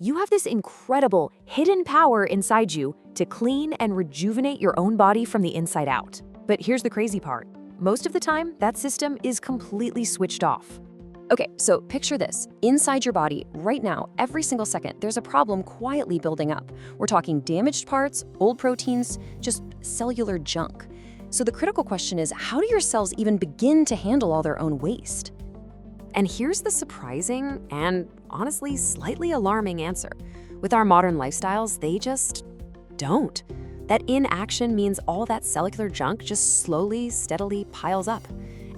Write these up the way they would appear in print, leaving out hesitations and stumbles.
You have this incredible hidden power inside you to clean and rejuvenate your own body from the inside out. But here's the crazy part. Most of the time, that system is completely switched off. Okay, so picture this. Inside your body, right now, every single second, there's a problem quietly building up. We're talking damaged parts, old proteins, just cellular junk. So the critical question is, how do your cells even begin to handle all their own waste? And here's the surprising and honestly slightly alarming answer. With our modern lifestyles, they just don't. That inaction means all that cellular junk just slowly, steadily piles up.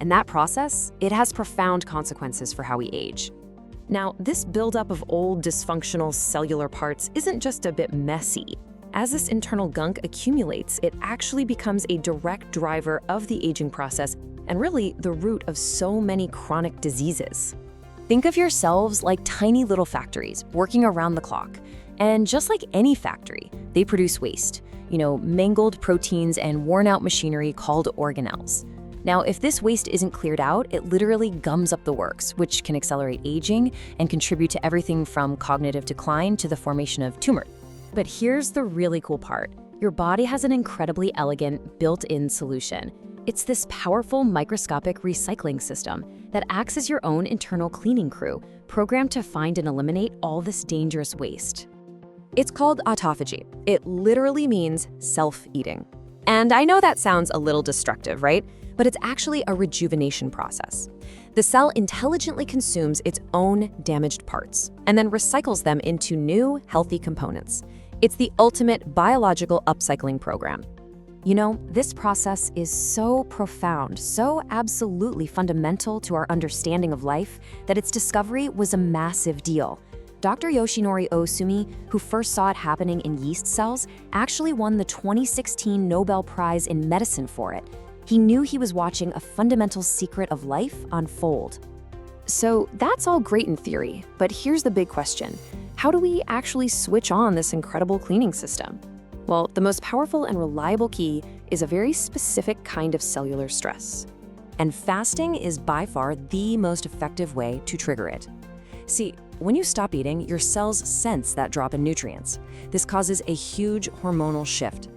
And that process, it has profound consequences for how we age. Now, this buildup of old, dysfunctional cellular parts isn't just a bit messy. As this internal gunk accumulates, it actually becomes a direct driver of the aging process and really the root of so many chronic diseases. Think of yourselves like tiny little factories working around the clock. And just like any factory, they produce waste, mangled proteins and worn-out machinery called organelles. Now, if this waste isn't cleared out, it literally gums up the works, which can accelerate aging and contribute to everything from cognitive decline to the formation of tumors. But here's the really cool part. Your body has an incredibly elegant, built-in solution. It's this powerful microscopic recycling system that acts as your own internal cleaning crew, programmed to find and eliminate all this dangerous waste. It's called autophagy. It literally means self-eating. And I know that sounds a little destructive, right? But it's actually a rejuvenation process. The cell intelligently consumes its own damaged parts and then recycles them into new, healthy components. It's the ultimate biological upcycling program. This process is so profound, so absolutely fundamental to our understanding of life that its discovery was a massive deal. Dr. Yoshinori Ohsumi, who first saw it happening in yeast cells, actually won the 2016 Nobel Prize in Medicine for it. He knew he was watching a fundamental secret of life unfold. So that's all great in theory, but here's the big question. How do we actually switch on this incredible cleaning system? Well, the most powerful and reliable key is a very specific kind of cellular stress. And fasting is by far the most effective way to trigger it. See, when you stop eating, your cells sense that drop in nutrients. This causes a huge hormonal shift.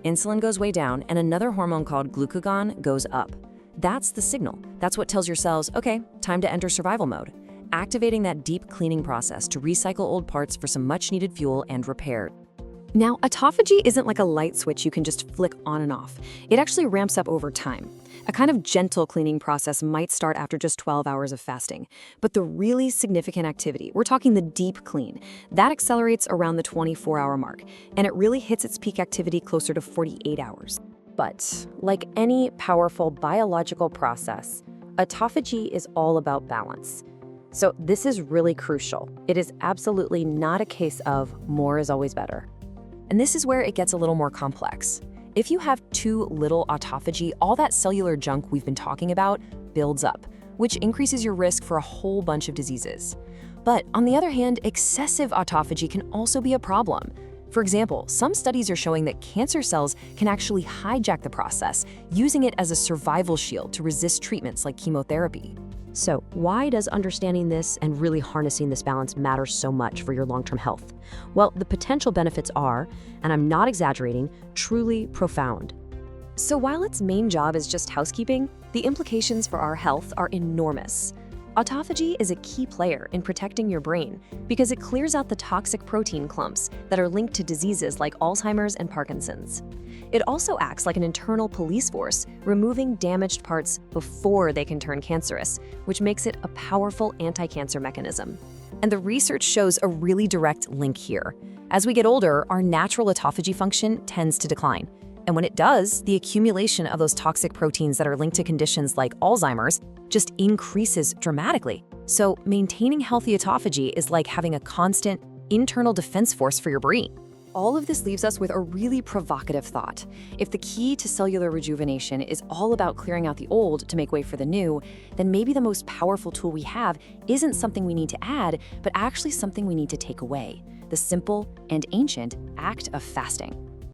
Insulin goes way down, and another hormone called glucagon goes up. That's the signal. That's what tells your cells, okay, time to enter survival mode, activating that deep cleaning process to recycle old parts for some much-needed fuel and repair. Now, autophagy isn't like a light switch you can just flick on and off. It actually ramps up over time. A kind of gentle cleaning process might start after just 12 hours of fasting. But the really significant activity, we're talking the deep clean, that accelerates around the 24-hour mark, and it really hits its peak activity closer to 48 hours. But like any powerful biological process, autophagy is all about balance. So this is really crucial. It is absolutely not a case of more is always better. And this is where it gets a little more complex. If you have too little autophagy, all that cellular junk we've been talking about builds up, which increases your risk for a whole bunch of diseases. But on the other hand, excessive autophagy can also be a problem. For example, some studies are showing that cancer cells can actually hijack the process, using it as a survival shield to resist treatments like chemotherapy. So why does understanding this and really harnessing this balance matter so much for your long-term health? Well, the potential benefits are, and I'm not exaggerating, truly profound. So while its main job is just housekeeping, the implications for our health are enormous. Autophagy is a key player in protecting your brain because it clears out the toxic protein clumps that are linked to diseases like Alzheimer's and Parkinson's. It also acts like an internal police force, removing damaged parts before they can turn cancerous, which makes it a powerful anti-cancer mechanism. And the research shows a really direct link here. As we get older, our natural autophagy function tends to decline. And when it does, the accumulation of those toxic proteins that are linked to conditions like Alzheimer's just increases dramatically. So maintaining healthy autophagy is like having a constant internal defense force for your brain. All of this leaves us with a really provocative thought. If the key to cellular rejuvenation is all about clearing out the old to make way for the new, then maybe the most powerful tool we have isn't something we need to add, but actually something we need to take away: the simple and ancient act of fasting.